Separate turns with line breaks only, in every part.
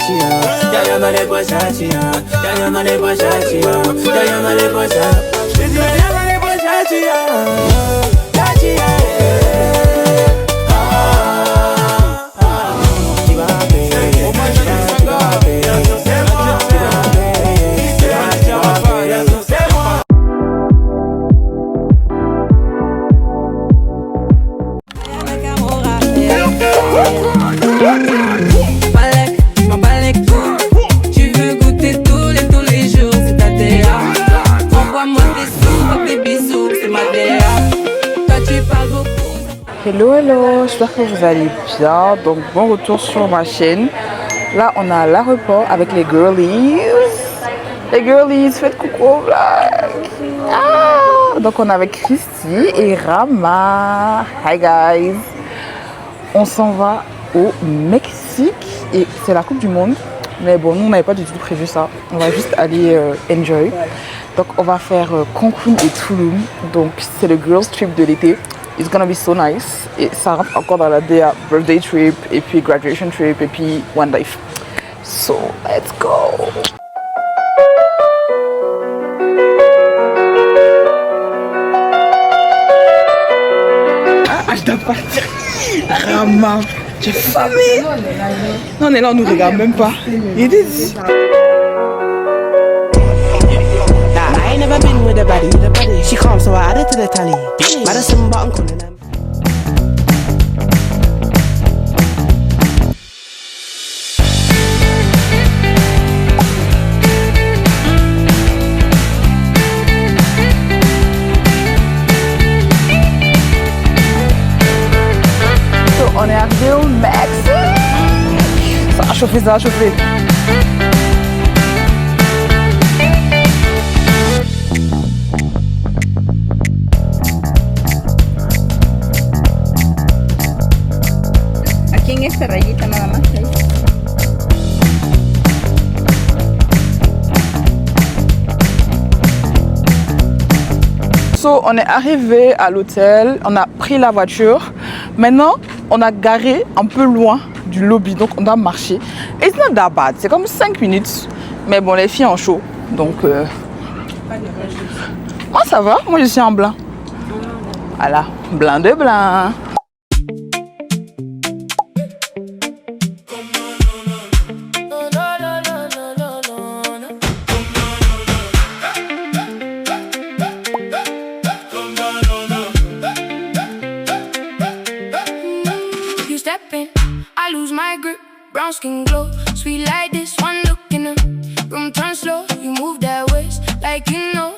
Versace, y'a dans les Versace, y'a dans les Versace, y'a dans les Versace. Je dis y'a dans les Versace,
Hello, hello, j'espère que vous allez bien. Donc bon retour sur ma chaîne. Là on est à l'aéroport avec les girlies. Les girlies, faites coucou au vlog. Donc on est avec Christy et Rama. Hi guys. On s'en va au Mexique et c'est la Coupe du Monde. Mais bon, nous on n'avait pas du tout prévu ça. On va juste aller enjoy. Donc on va faire Cancun et Tulum. Donc c'est le girls trip de l'été. It's gonna be so nice. Et ça rentre encore dans la DA birthday trip et puis graduation trip et puis one life. So let's go. Ah, je dois partir. Rama, j'ai famé. Non, on est là, on nous regarde même pas. Il est ici.
I ain't never been with a baddie. She calm, so I added to the tally. Madison button calling them.
So, on est arrivé au Mexique. Ça a chauffé, ça a chauffé.
Esta rayita nada más ahí.
So, on est arrivé à l'hôtel, on a pris la voiture. Maintenant, on a garé un peu loin du lobby, donc on doit marcher. Et it's not that bad, c'est comme 5 minutes. Mais bon, les filles en chaud, donc... Moi, ça va, moi je suis en blanc. Voilà, blanc de blanc.
I lose my grip, brown skin glow, sweet like this, one look in the room turn slow, you move that waist, like you know,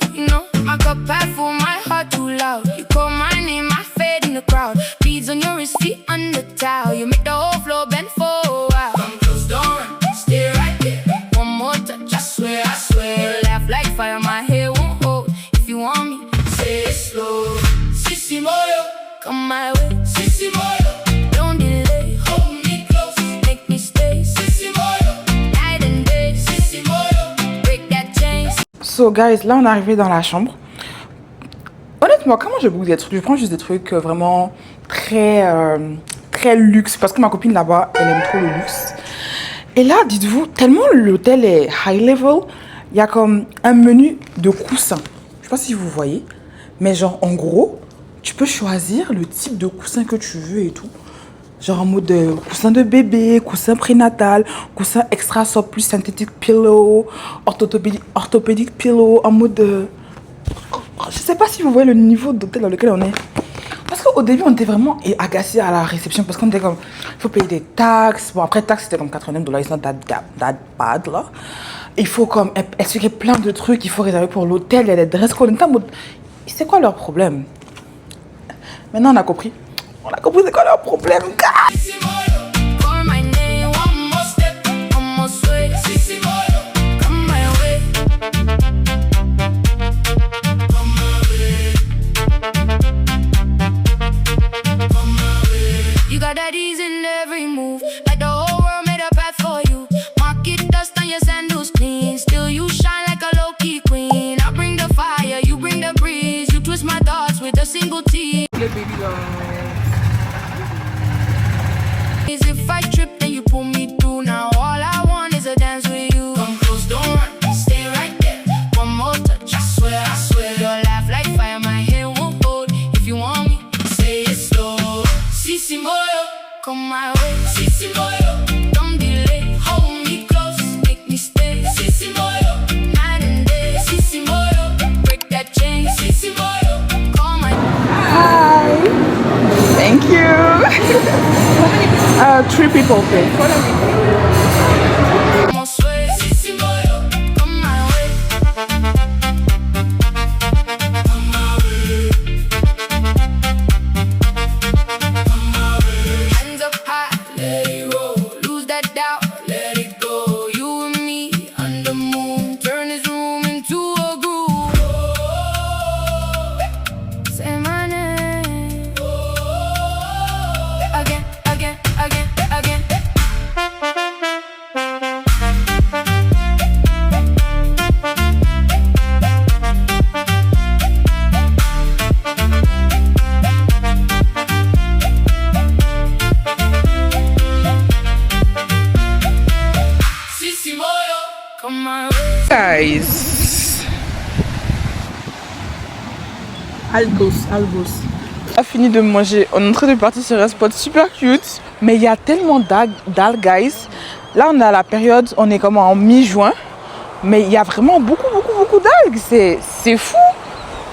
my cup half full, my heart too loud, you call my name, I fade in the crowd, beads on your wrist, feet on the towel, you make the whole floor bend for a while, come close, don't run, stay right there, one more touch, I swear, laugh like fire, my hair won't hold, if you want me, say it slow, Sissy Moyo, come my way, Sissy Moyo.
So guys, là on est arrivé dans la chambre. Honnêtement, comment je book des trucs? Je prends juste des trucs vraiment très luxe. Parce que ma copine là-bas, elle aime trop le luxe. Et là, dites-vous, tellement l'hôtel est high level, il y a comme un menu de coussins. Je sais pas si vous voyez. Mais genre, en gros, tu peux choisir le type de coussin que tu veux et tout. Genre en mode coussin de bébé, coussin prénatal, coussin extra soft plus synthétique pillow, orthopédique pillow, en mode... Je sais pas si vous voyez le niveau d'hôtel dans lequel on est. Parce qu'au début, on était vraiment agacés à la réception parce qu'on était comme... Il faut payer des taxes. Bon, après, taxes, c'était comme $89. It's not that bad, là. Il faut comme expliquer plein de trucs. Il faut réserver pour l'hôtel. Il y a des dress codes. C'est quoi leur problème? Maintenant, on a compris. On a compris c'est quoi leur problème, gars.
You got daddies in every move, like the whole world made a path for you. Market dust on your sandals clean, still you shine like a low-key queen. I bring the fire, you bring the breeze, you twist my thoughts with a single T. If I trip, then you pull me through. Now all I want is
Coldplay.
Come on, sway, sissy boy, come my way. Hands up high, let it roll. Lose that doubt, let it go. You and me under moon, turn this room into a groove. Say my name again, again, again, again. Come my way.
Guys,
Algos.
on a fini de manger. On est en train de partir sur un spot super cute. Mais il y a tellement d'algues, guys. Là, on est à la période, on est comme en mi-juin. Mais il y a vraiment beaucoup d'algues. C'est fou.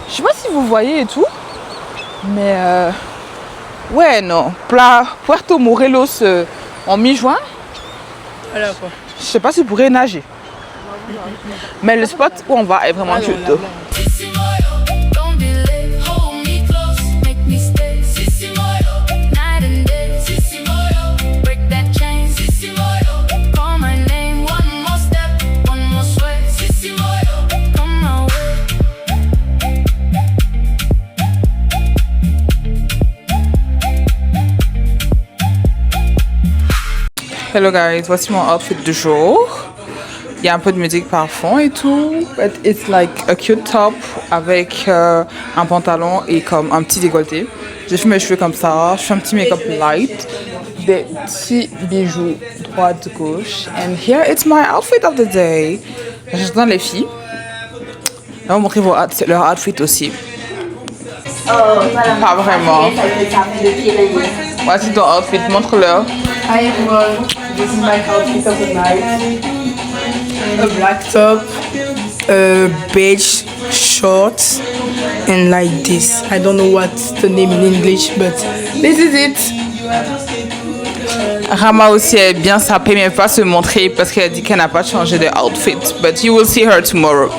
Je sais pas si vous voyez et tout. Mais ouais, non. Puerto Morelos en mi-juin.
Voilà quoi.
Je sais pas si vous pourrez nager. Mais le spot où on va est vraiment cute.
Sissy Moyo, don't delay. Hold me close, make me stay. Sissy Moyo, night and day. Sissy Moyo, break that chain. Sissy Moyo, call my name. One more step, one more sway. Sissy Moyo, come my way.
Hello guys, voici mon outfit du jour. Il y a un peu de musique par fond et tout. But it's like a cute top avec un pantalon et comme un petit décolleté. J'ai fait mes cheveux comme ça. Je fais un petit make-up light. Des petits bijoux droite, gauche. And here it's my outfit of the day. J'attends les filles. Elles vont montrer leur outfit aussi. Pas vraiment. Voici ton outfit, montre-leur.
Hi everyone, this is my outfit of the night. A black top, a beige shorts, and like this. I don't know what's the name in English, but this is it.
Rama aussi est bien sapée, mais elle ne peut pas se montrer parce qu'elle a dit qu'elle n'a pas changé de outfit. But you will see her tomorrow.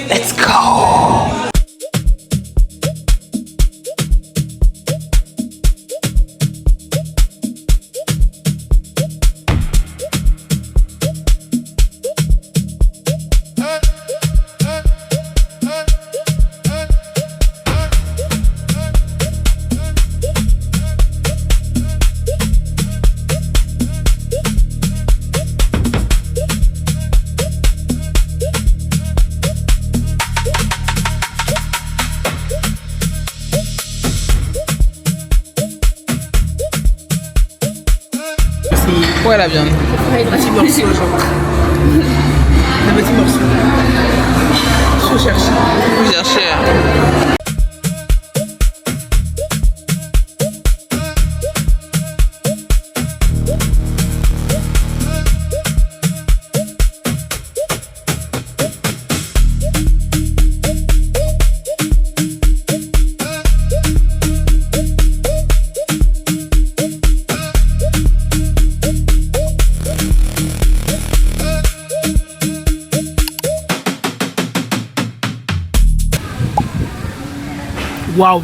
Let's go! Où est la viande?
Un petit morceau, genre. Un petit morceau. Je cherche.
Vous cherchez.
Waouh.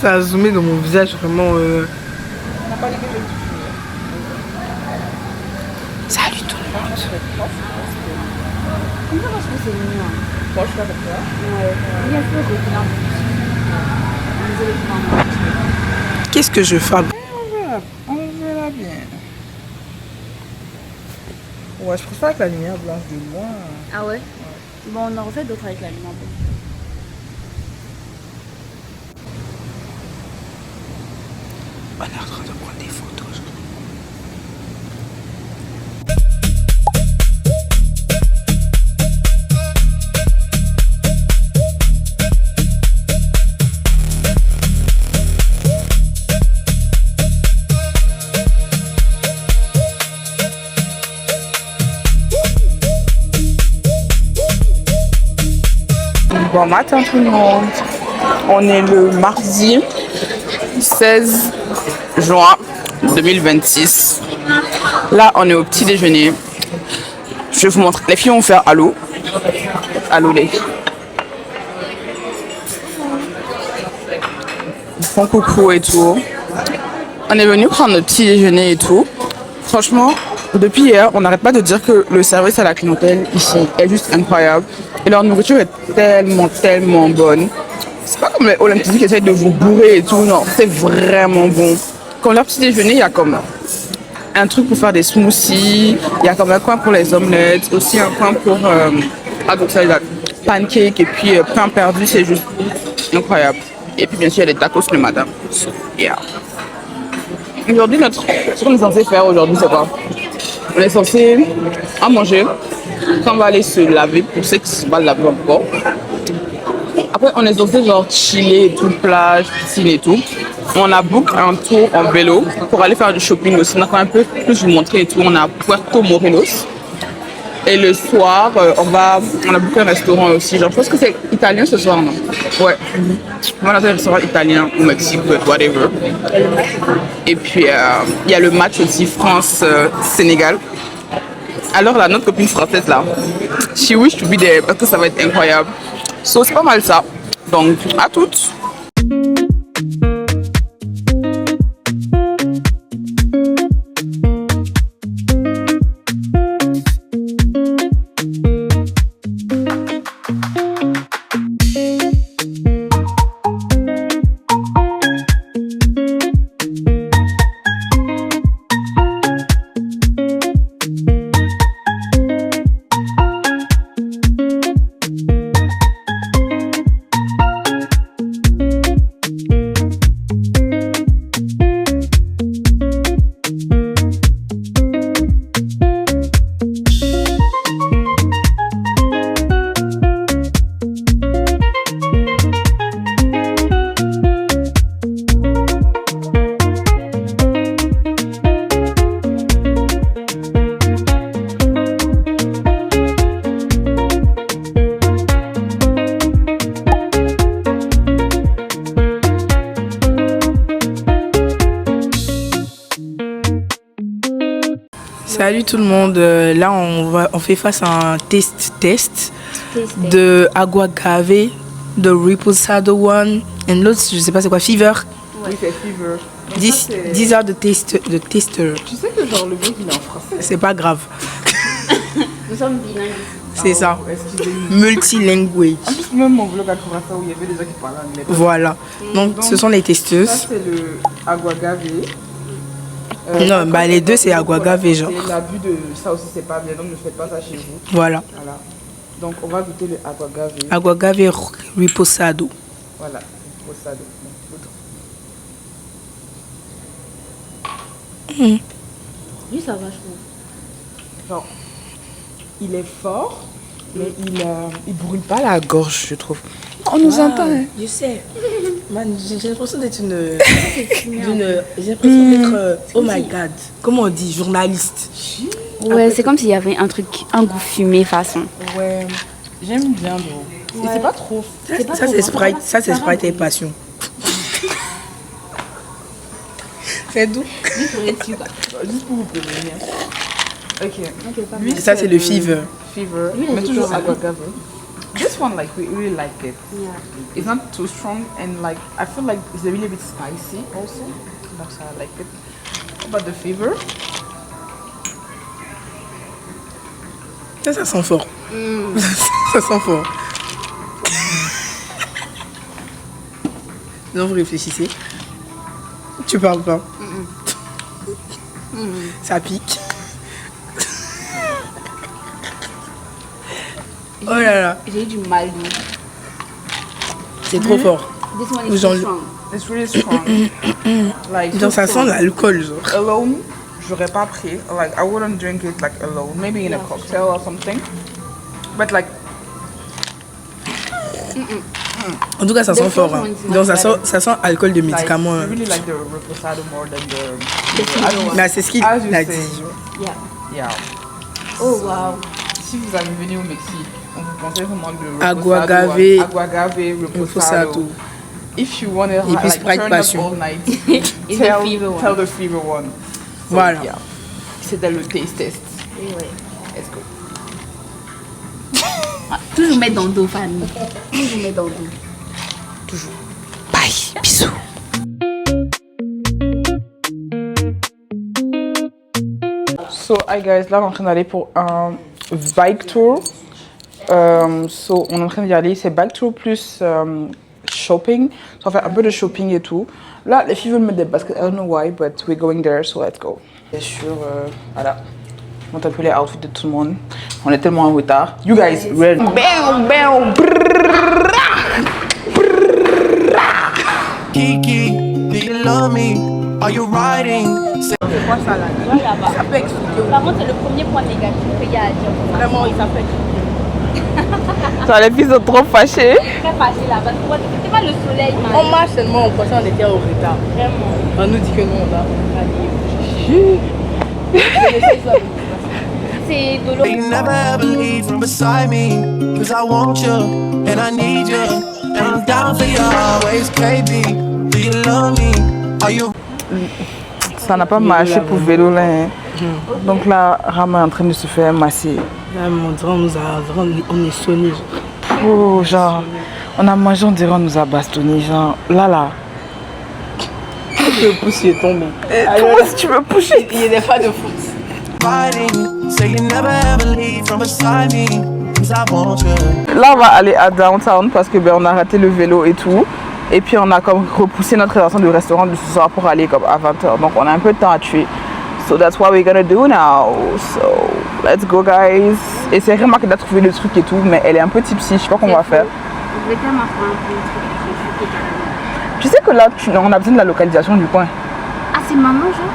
Ça a zoomé dans mon visage vraiment.
Salut tout le monde.
Qu'est-ce que je fais?
On verra bien. Ouais, je préfère avec la lumière blanche de loin.
Ah ouais, bon, on en refait d'autres avec la lumière blanche.
On est en train de prendre des photos. Bon matin tout le monde. On est le mardi 16 juin 2026. Là, on est au petit déjeuner. Je vais vous montrer. Les filles vont faire allô. Allô, les filles. Ils font coucou et tout. On est venu prendre notre petit déjeuner et tout. Franchement, depuis hier, on n'arrête pas de dire que le service à la clientèle ici est juste incroyable. Et leur nourriture est tellement bonne. C'est pas comme les Olympiques qui essayent de vous bourrer et tout. Non, c'est vraiment bon. Comme leur petit déjeuner, il y a comme un truc pour faire des smoothies. Il y a comme un coin pour les omelettes. Aussi un coin pour pancakes et puis pain perdu. C'est juste incroyable. Et puis bien sûr, il y a des tacos le matin. So, yeah. Aujourd'hui, ce qu'on est censé faire aujourd'hui, c'est quoi? On est censé manger. Quand on va aller se laver, pour ceux qui vont laver encore. Après, on est censé genre chiller et tout, plage, piscine et tout. On a book un tour en vélo pour aller faire du shopping aussi. On a un peu plus vous montrer et tout. On a Puerto Morelos. Et le soir, on a booké un restaurant aussi. Genre, je pense que c'est italien ce soir, non? Ouais. On va dans un restaurant italien au Mexique, whatever. Et puis, il y a le match aussi France-Sénégal. Alors là, notre copine française là, she wish to be there parce que ça va être incroyable. So, c'est pas mal ça. Donc, à toutes.
Salut tout le monde, là on fait face à un test de Aguagave, de Reposado One, et l'autre je sais pas c'est quoi, Fever.
Oui, c'est Fever.
10 heures de tester.
Tu sais que genre le mec il est en français.
C'est pas grave.
Nous sommes bilingues.
C'est ça.
Excusez-moi.
Multilanguage.
En plus, même mon vlog a commencé où il y avait des gens qui parlaient anglais.
Voilà. Donc ce sont les testeuses.
Ça c'est le Aguagave.
Non, bah les deux c'est Aguagave genre.
L'abus de ça aussi c'est pas bien, donc ne faites pas ça chez vous.
Voilà.
Donc on va goûter le Aguagave.
Aguagave Reposado.
Voilà, Reposado.
Oui, ça va, je trouve.
Genre, il est fort, mais il brûle pas la gorge, je trouve. On nous entend, hein.
Je sais. Man, j'ai l'impression d'être j'ai l'impression d'être, oh my god, comment on dit, journaliste.
Ouais, c'est comme s'il y avait un goût fumé façon.
Ouais, j'aime bien l'eau. Et c'est pas trop.
Ça c'est Sprite, Sprite et passion. C'est doux.
Juste pour vous prévenir. Ok. Lui,
Ça c'est le Fever.
Fever. Mais toujours Aguagave. This one, like, we really like it.
Yeah.
It's not too strong, and like, I feel like it's a little bit spicy also. That's how I like it. How about the Fever?
Ça sent fort. Ça sent fort. Non, vous réfléchissez. Tu parles pas. Ça pique. Oh là là.
J'ai eu du mal, nous.
C'est trop fort.
This one
Vous
is
en-
too strong.
It's really strong. Like,
Donc ça sent l'alcool genre.
alone, j'aurais pas pris. Like, I wouldn't drink it like alone. Maybe in a cocktail or something. But like,
En tout cas ça sent fort. Hein. Donc ça sent alcool de
like,
médicament.
I
Hein.
really like the reposado more than the.
Bah, c'est ce qu'il
As
a
you
dit.
say.
Yeah.
Yeah.
Oh, wow.
Si vous avez venu au Mexique, on vous conseille vraiment le
Aguagave,
Aguagave, reposado.
Reposado.
if you want to
Et puis
like,
Sprite
turn
Passion.
up all night,
It's the fever one.
tell the fever one. So,
Voilà.
yeah. C'était le taste test. Let's go.
Toujours mettre dans le dos, Fanny. Toujours mettre dans le dos.
Bye, bisous.
So, hi guys, là on est en train d'aller pour un bike tour. So, on est en train d'y aller, c'est bike tour plus shopping. So, on va faire un peu de shopping et tout. Là, les filles veulent mettre des baskets, I don't know why, but we're going there, so let's go. Bien sûr, voilà. On monte un peu les outfits de tout le monde. On est tellement en retard. You guys, ready? Bam, bam,
Kiki, do you love me? Are you riding?
Ça peut expliquer.
Par contre, c'est le premier point négatif qu'il y a à dire.
Vraiment, ça peut expliquer.
Ça, les filles sont trop fâchées.
Très facile là, parce que c'était pas le soleil, man.
On marche seulement, on pensait qu'on était au retard.
Vraiment.
On nous dit que non, on va
C'est de l'eau.
You never ever leave from beside me. Cause I want you, and I need you. And I'm down for you always, KB. Do you love me? Are you
Ça n'a pas marché pour vélo là. Hein. Donc là, Rama est en train de se faire masser.
Là, on dirait on est sonné.
Oh, genre, on a mangé, on dirait on nous a bastonné. Genre, là.
Le pouce est tombé.
Comment est-ce que tu veux pousser?
Il y a des fois de foot.
riding? Say you never ever leave from beside me. Cause I want you.
Là, on va aller à downtown parce que ben, on a raté le vélo et tout. Et puis on a comme repoussé notre réservation du restaurant de ce soir pour aller comme à 20h. Donc on a un peu de temps à tuer. So that's what we're gonna do now. So let's go guys. Et c'est Rima qui a trouvé le truc et tout, mais elle est un peu tipsy, je sais pas comment on va faire.
Je vais tellement faire un peu de truc.
Tu sais que là, on a besoin de la localisation du coin.
Ah, c'est maman, genre?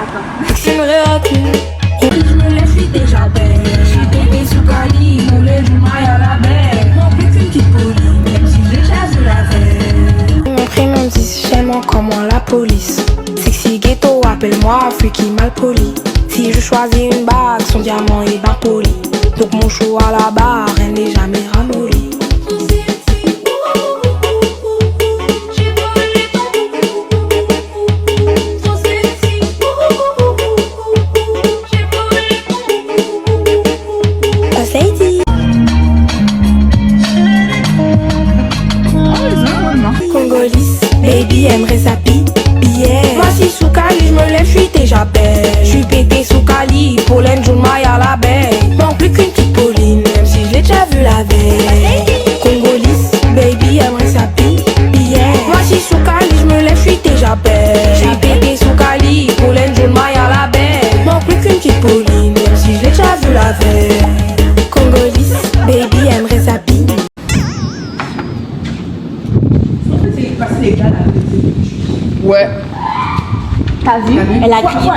Attends.
Je me lève, je suis déjà belle. Je suis bébé sous Cali, mon lait du maille à la baie. Non plus qu'une petite polie, même si j'ai déjà vu la veille.
Mon prénom dit j'aime comment la police. Sexy ghetto, appelle-moi freaky mal poli. Si je choisis une bague, son diamant est bien poli. Donc mon show à la barre, elle n'est jamais ramollie. Congolise, baby aimerait sa billet. Moi si sous Cali, je me lève, je suis déjà belle. Je suis pété sous Cali, pollen, jaune, maille à la baie. Manque plus qu'une petite Pauline, même si je l'ai déjà vu la veille. Congolise, baby aimerait sa billet. Moi si sous Cali, je me lève, je suis déjà belle. Je suis pété sous Cali, pollen, jaune, maille à la baie. Manque plus qu'une petite Pauline, même si je l'ai déjà vu la veille. Congolise, baby aimerait sa billet.
Ouais.
T'as vu? Elle a crié.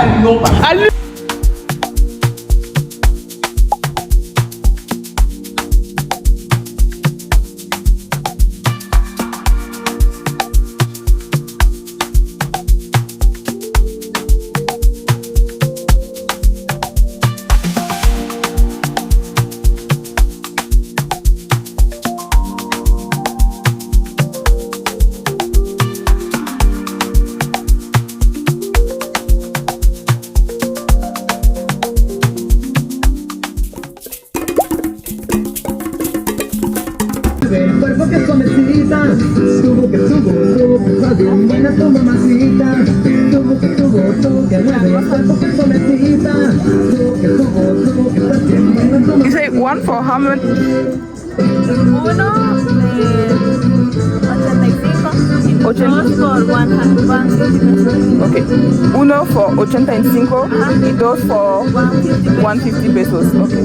El cuerpo que suavecita, tubo que suave, mira tu mamacita, tubo que mueve, el cuerpo que suavecita, tubo que está bien buena tu
You say one for how much? Okay. Uno for 85 y dos for 150 pesos. Okay.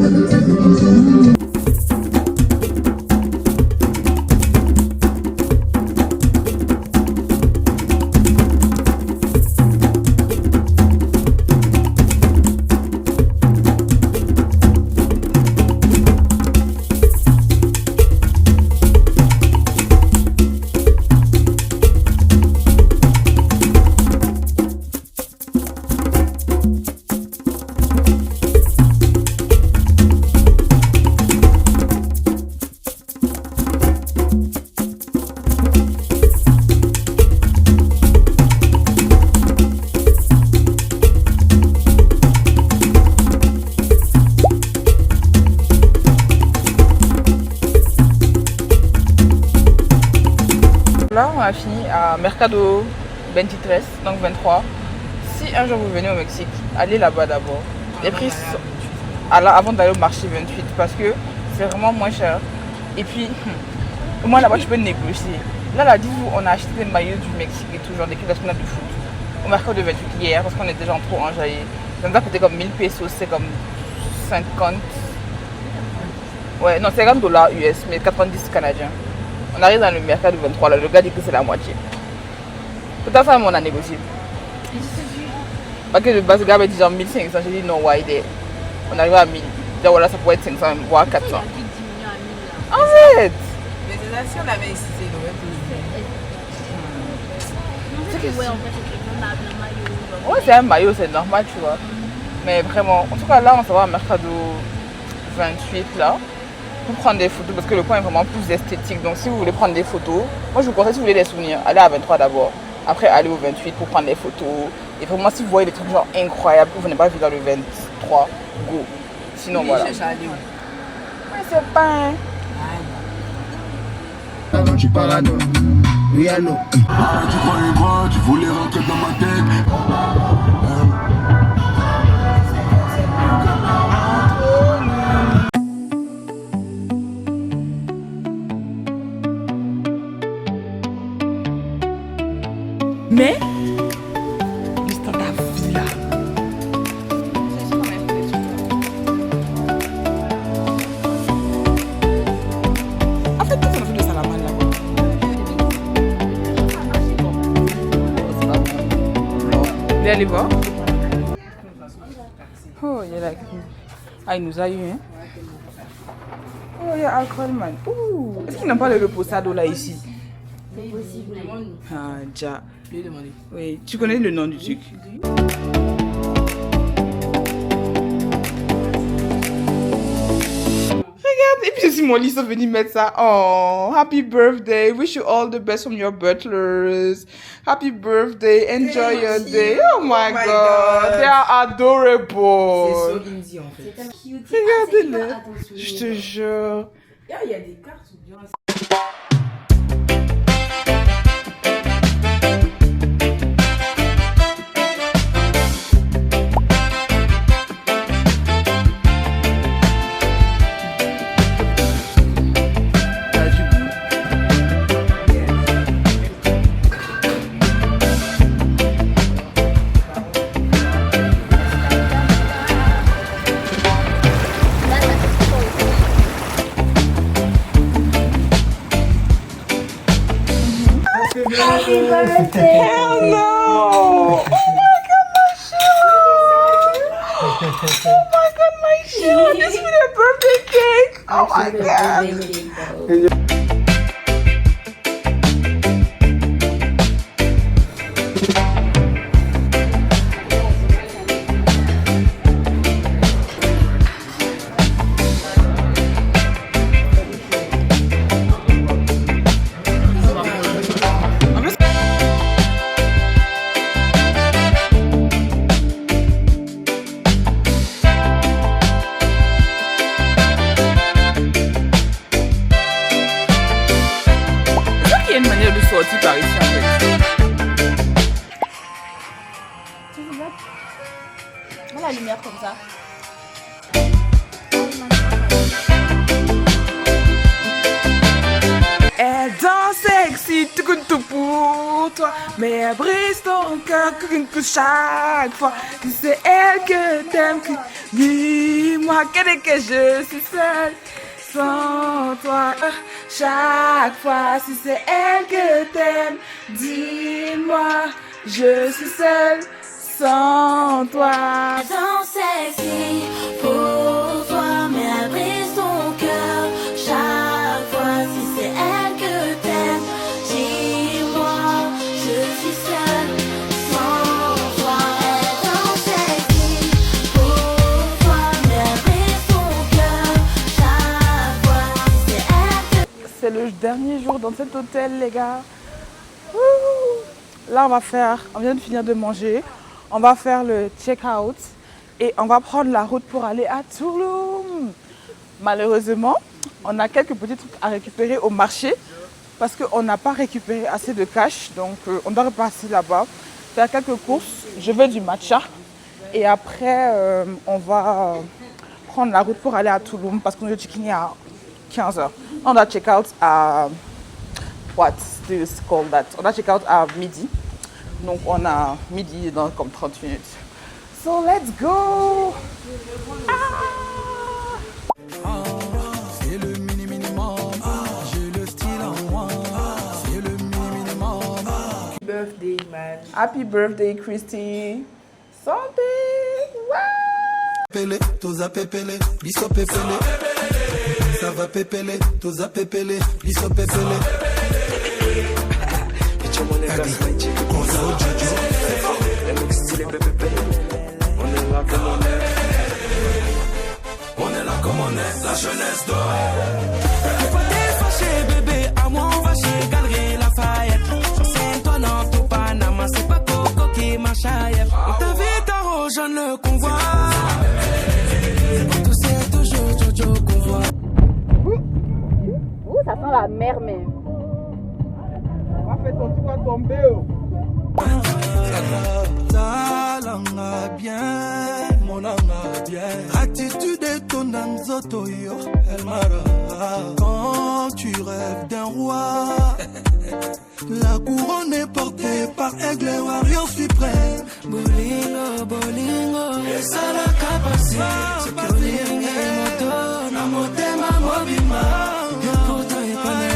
a fini à Mercado 23, donc 23. Si un jour vous venez au Mexique, allez là-bas d'abord. Les prix sont avant d'aller au marché 28 parce que c'est vraiment moins cher. Et puis, au moins là-bas, tu peux négocier. Là, dites-vous, on a acheté des maillots du Mexique et tout, genre des équipes nationales de foot. Au Mercado 28 hier parce qu'on était déjà trop enjaillés. Ça nous a coûté comme 1000 pesos, c'est comme 50. Ouais, non, 50 dollars US, mais 90 canadiens. On arrive dans le Mercado 23, là, le gars dit que c'est la moitié. Peut-être ça, on a négocié. Parce que de base, le gars avait dit genre 1500. J'ai dit non, why there? On arrive à 1000. Déjà, voilà, ça pourrait être 500, voire 400. En fait!
Mais c'est ça, si on avait ici, il aurait plus.
Ouais, c'est un maillot, c'est normal, tu vois. Mais vraiment, en tout cas, là, on s'en va à Mercado 28, là, pour prendre des photos, parce que le coin est vraiment plus esthétique. Donc, si vous voulez prendre des photos, moi, je vous conseille, si vous voulez des souvenirs, allez à 23 d'abord. Après, allez au 28 pour prendre des photos. Et vraiment, si vous voyez des trucs genre incroyables que vous n'avez pas vu dans le 23, go. Sinon, voilà. Ouais, c'est pas...
Avant tu parano, Rihanna.
Ah, tu croyais quoi? Tu voulais rentrer dans ma tête?
Mais, l'histoire de la vie là. En fait, qu'est-ce qu'on a fait de Salaman là-bas? Vous voulez aller voir? Oh, il y a la... Ah, il nous a eu, hein? Oh, il y a alcool, man. Ouh. Est-ce qu'ils n'ont pas le reposado là ici?
C'est possible.
Ah, déjà.
Je lui ai demandé.
Oui, tu connais le nom du truc? Regarde, et puis aussi mon lit sont venus mettre ça. Oh, happy birthday. Wish you all the best from your butlers. Happy birthday. Enjoy your day. Oh my God. They are adorable.
C'est so easy en fait.
Regardez-le. Je te jure.
Il y a des cartes ou bien.
Hell no! Oh my God, my shirt! Oh my God, my shirt! This is a birthday cake! Oh my God! Sorti par ici en fait.
La lumière comme ça.
Elle danse sexy, tout pour toi. Mais elle brise ton cœur que chaque fois que c'est elle que t'aimes. Dis-moi que je suis seule sans toi. Chaque fois si c'est elle que t'aimes, dis-moi, je suis seule sans toi.
Dans sexy pour toi, mais elle brise ton cœur. Chaque fois, si c'est elle que t'aimes, dis-moi, je suis seule sans toi. Elle danse sexy pour toi, mais elle brise ton cœur. Chaque fois, si c'est elle que...
C'est le dernier jour dans cet hôtel, les gars. Wouh. Là, on vient de finir de manger. On va faire le check-out et on va prendre la route pour aller à Tulum. Malheureusement, on a quelques petits trucs à récupérer au marché. parce qu'on n'a pas récupéré assez de cash. Donc on doit repasser là-bas, faire quelques courses. Je veux du matcha. Et après, on va prendre la route pour aller à Tulum parce qu'on doit check-in à 15h. On doit check-out à... What's this called that? On doit check-out à midi. Donc on a midi dans comme 30 minutes. So let's go!
C'est le minimum, j'ai le style en moi. C'est le minimum.
Birthday, man.
Happy birthday, Christy! Santé! Wow!
Pépélé, toza pépélé, biso pépélé. Ça va pépélé, toza pépélé, biso pépélé.
On est là comme on est, la jeunesse dorée.
Faut pas t'effacer, bébé, à moi on va chez Galerie Lafayette. Sur Saint-Ouen, tout Panama, c'est pas Coco qui m'achaille. On t'invite à rejoindre le convoi. Tout c'est toujours Jojo qu'on voit.
Ouh, ça sent la mer même.
En fait, tu vas tomber.
Talanga bien, mon anga bien. Attitude et ton anzoto yo, El Mara. Quand tu rêves d'un roi, la couronne est portée par Aigle et Warrior suprême. Bolingo, bolingo, et ça la capacité. C'est que bolingo, moto, na motema mobima. Et pourtant il connaît.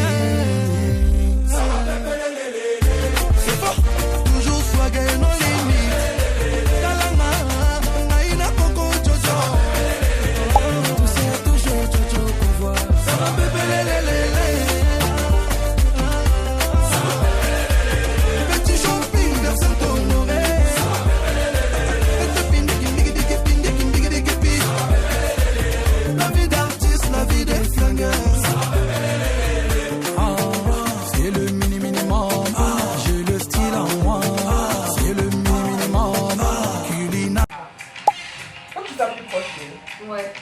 Ouais,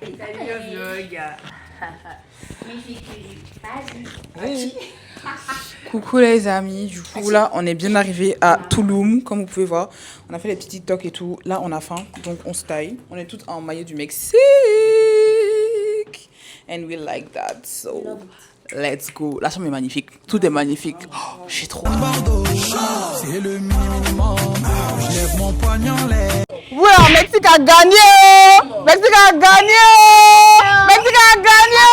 Salut le vlog.
Vas-y.
Coucou les amis, du coup là on est bien arrivé à Tulum, comme vous pouvez voir. On a fait les petits TikTok et tout, là on a faim, donc on se taille. On est toutes en maillot du Mexique. And we like that, so let's go. La chambre est magnifique, tout est magnifique. Oh, j'ai trop hâte.
C'est le minimum, je lève mon poignet en l'air.
Ouais, Mexique a gagné! Mexique a gagné! Mexique a gagné!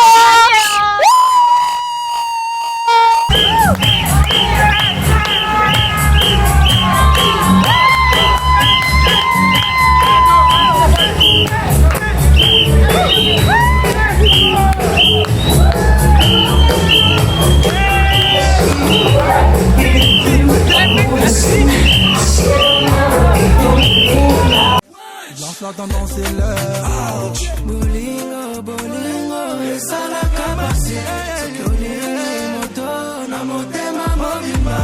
Lance la tendance et l'heure. Bolingo, bolingo, et ça la capacité. C'est que les motos, na motema mobima.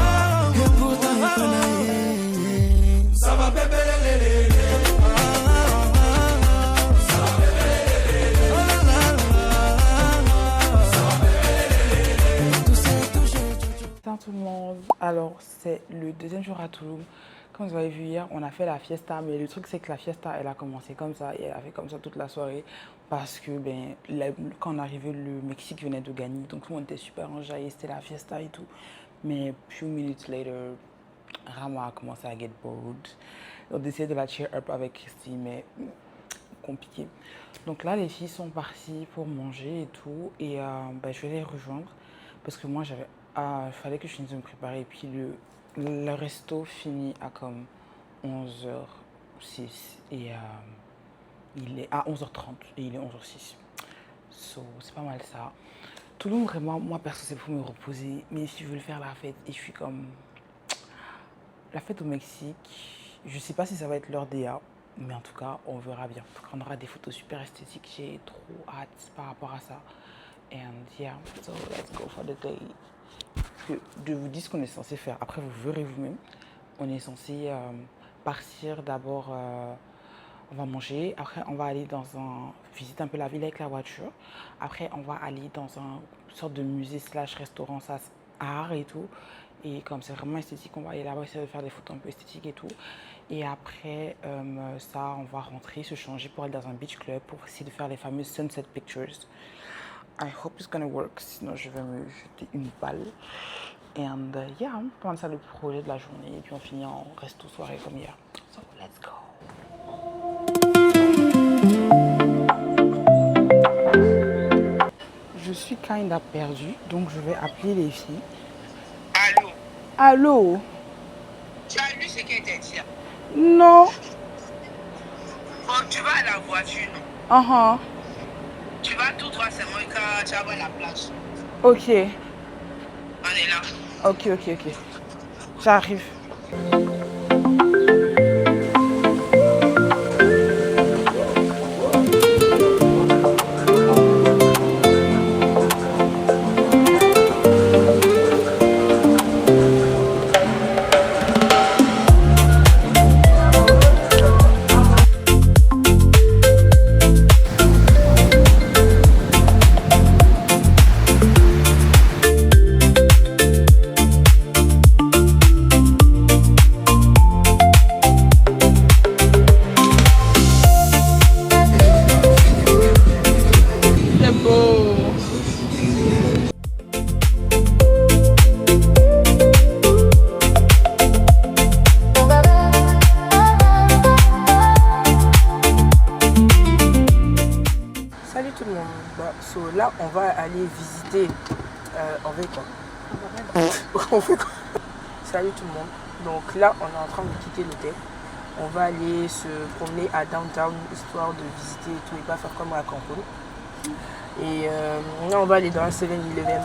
Et pourtant il connaît. Ça va bébé lélé.
Bonjour tout le monde, alors c'est le deuxième jour à Tulum. Comme vous avez vu hier, on a fait la fiesta, mais le truc c'est que la fiesta elle a commencé comme ça et elle a fait comme ça toute la soirée parce que quand on arrivait, le Mexique venait de gagner, donc tout le monde était super enjaillé, c'était la fiesta et tout. Mais few minutes later, Rama a commencé à get bored. On essayait de la cheer up avec Christy, mais compliqué. Donc là, les filles sont parties pour manger et tout, et je vais les rejoindre parce que moi j'avais, fallait que je finisse de me préparer, et puis le resto finit à comme 11h06 et il est à 11h30 et il est 11h06. So, c'est pas mal ça. Tulum, vraiment, moi perso, c'est pour me reposer. Mais si je veux faire la fête, et je suis comme... La fête au Mexique, je sais pas si ça va être l'heure DA, mais en tout cas, on verra bien. En tout cas, on aura des photos super esthétiques. J'ai trop hâte par rapport à ça. And yeah, so let's go for the day. Je vous dis ce qu'on est censé faire. Après, vous verrez vous-même. On est censé partir d'abord On va manger. Après, on va aller visiter un peu la ville avec la voiture. Après, on va aller dans une sorte de musée / restaurant, ça, art et tout. Et comme c'est vraiment esthétique, on va aller là-bas essayer de faire des photos un peu esthétiques et tout. Et après ça, on va rentrer, se changer pour aller dans un beach club pour essayer de faire les fameuses sunset pictures. I hope it's gonna work, sinon je vais me jeter une balle. And yeah, on commence ça le projet de la journée et puis on finit en resto soirée comme hier. So let's go. Je suis kinda perdue, donc je vais appeler les filles.
Allô?
Allô?
Tu as lu ce qu'elle t'a dit?
Non.
Bon, tu vas à la voiture, non? Tu vas tout droit, c'est moi quand tu vas voir la plage.
Ok.
On est là.
Ok. J'arrive.
Là, on va aller visiter. On fait quoi? On fait quoi? Salut tout le monde. Donc là, on est en train de quitter l'hôtel. On va aller se promener à downtown histoire de visiter et tout et pas faire comme à Cancun. Et là, on va aller dans un 7-Eleven,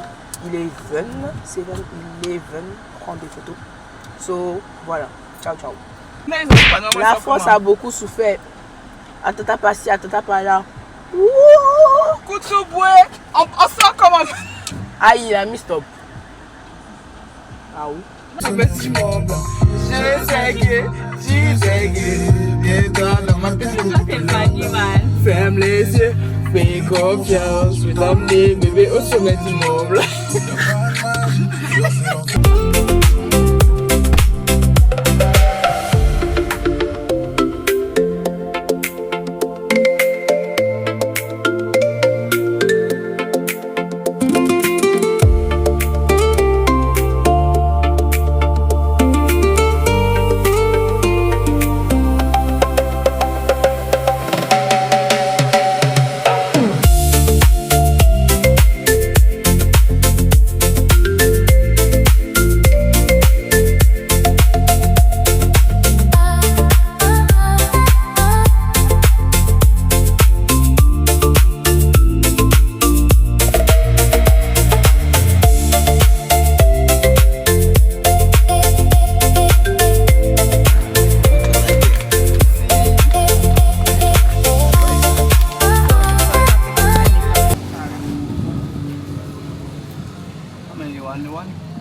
prendre des photos. So voilà, ciao. La France a beaucoup souffert. Atata pas ci, atata pas là.
Contre-bouée, on sent comment.
Ah, il a mis stop. Ah oui.
Je sais que tu sais que viens dans ma tête. Ferme les yeux, fais confiance. Je vais t'emmener bébé au sommet du Mont Blanc.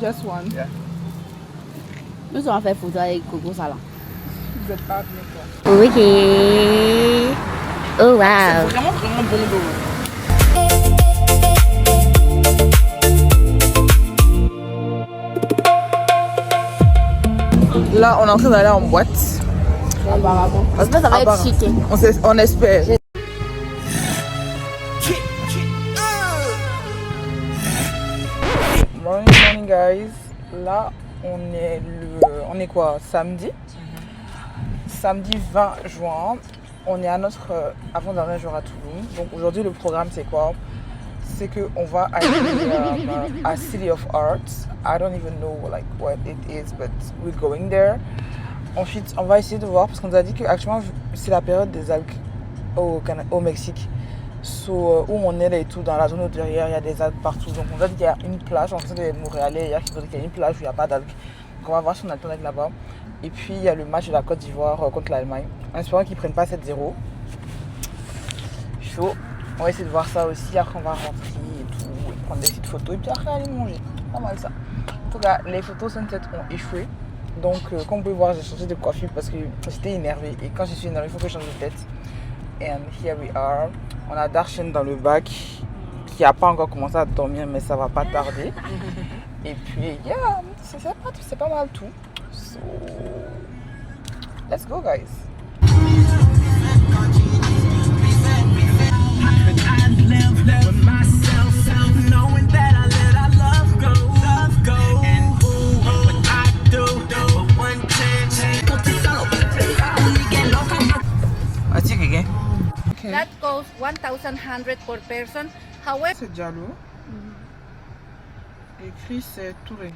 Just one.
Yeah.
Nous on va faire photo avec Coco Salon.
Vous êtes pas venus quoi.
Ok. Oh wow.
C'est vraiment bon d'eau. Là, on est en train d'aller en boîte.
Apparemment. Ça va être chic.
On espère. Morning guys. Là, on est quoi? Samedi. Samedi 20 juin. On est à notre avant-dernier jour à Tulum. Donc aujourd'hui, le programme, c'est quoi? C'est qu'on va aller à City of Arts. I don't even know like what it is, but we're going there. Ensuite, on va essayer de voir, parce qu'on nous a dit qu'actuellement, c'est la période des algues au Mexique. So, où on est là et tout, dans la zone derrière, il y a des algues partout. Donc on nous a dit qu'il y a une plage, en fait, de Montréalais hier qui nous a dit qu'il y a une plage où il n'y a pas d'algues. Donc on va voir si on a le temps d'être là-bas. Et puis il y a le match de la Côte d'Ivoire contre l'Allemagne. En espérant qu'ils ne prennent pas 7-0. Chaud. On va essayer de voir ça aussi. Après on va rentrer et tout, et prendre des petites photos. Et puis après aller manger. Pas mal ça. En tout cas, les photos sunset ont échoué. Donc, comme vous pouvez voir, j'ai changé de coiffure parce que j'étais énervée. Et quand je suis énervée, il faut que je change de tête. And here we are. On a Darshan dans le bac qui n'a pas encore commencé à dormir, mais ça va pas tarder. Et puis, yeah, c'est pas mal tout. So, let's go, guys.
That costs 1,100 per person. However,
c'est Diallo. Écrit c'est Touré.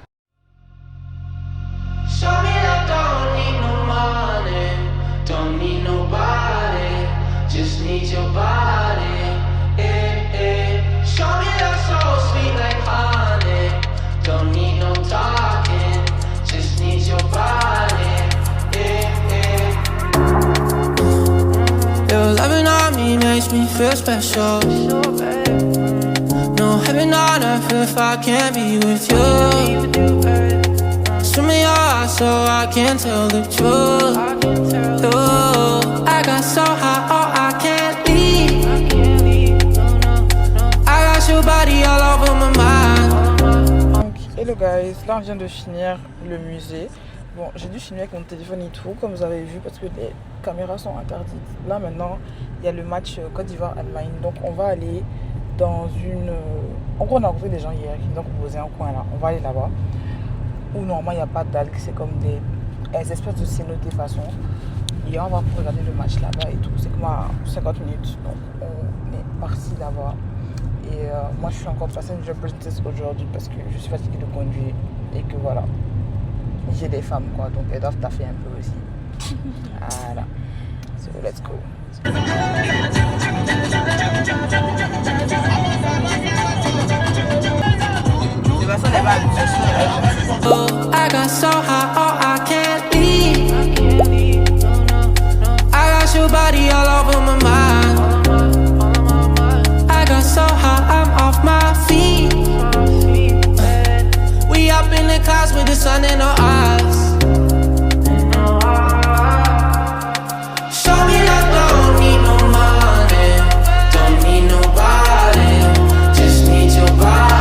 Show me that don't need no money, don't need nobody, just need your body. Show me that so sweet like honey, don't need no talking, just need your body. Your loving on me makes me feel special. No heaven on earth if I can't be with you. Swim in your eyes so I can tell the truth. Ooh, I got so high, oh I can't leave. I got your body all over my mind.
Donc, hello guys, là on vient de finir le musée. Bon, j'ai dû filmer avec mon téléphone et tout, comme vous avez vu, parce que les caméras sont interdites. Là maintenant, il y a le match Côte d'Ivoire-Allemagne, donc on va aller dans une... En gros, on a rencontré des gens hier qui nous ont proposé un coin là, on va aller là-bas. Où normalement il n'y a pas d'algues, c'est comme des espèces de cénotes de façon. Et on va regarder le match là-bas et tout. C'est comme à 50 minutes, donc on est parti là-bas. Et moi je suis encore passenger princess aujourd'hui parce que je suis fatiguée de conduire et que voilà. J'ai des femmes quoi, donc elles doivent taffer un peu aussi. Voilà. So let's go.
Oh, I got so high, oh I can't leave. I got your body all over my mind. I got so high, I'm off my feet. We up in the clouds with the sun in our eyes. Show me that don't need no money, don't need nobody, just need your body.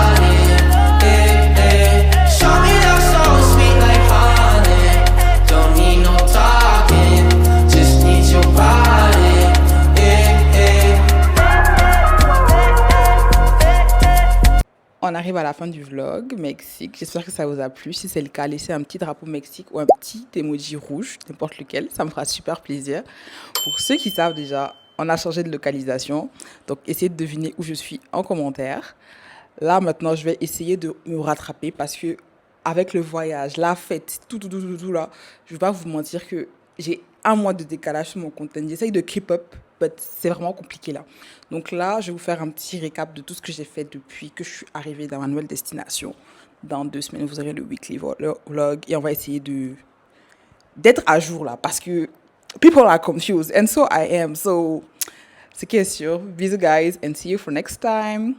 On arrive à la fin du vlog Mexique. J'espère que ça vous a plu. Si c'est le cas, laissez un petit drapeau Mexique ou un petit emoji rouge, n'importe lequel. Ça me fera super plaisir. Pour ceux qui savent déjà, on a changé de localisation. Donc, essayez de deviner où je suis en commentaire. Là, maintenant, je vais essayer de me rattraper parce que avec le voyage, la fête, tout là, je ne vais pas vous mentir que j'ai un mois de décalage sur mon contenu. J'essaye de keep up, mais c'est vraiment compliqué là. Donc là, je vais vous faire un petit récap de tout ce que j'ai fait depuis que je suis arrivée dans ma nouvelle destination. Dans 2 semaines, vous aurez le weekly vlog et on va essayer d'être à jour là parce que people are confused and so I am. So, c'est qui est sûr. Bisous guys and see you for next time.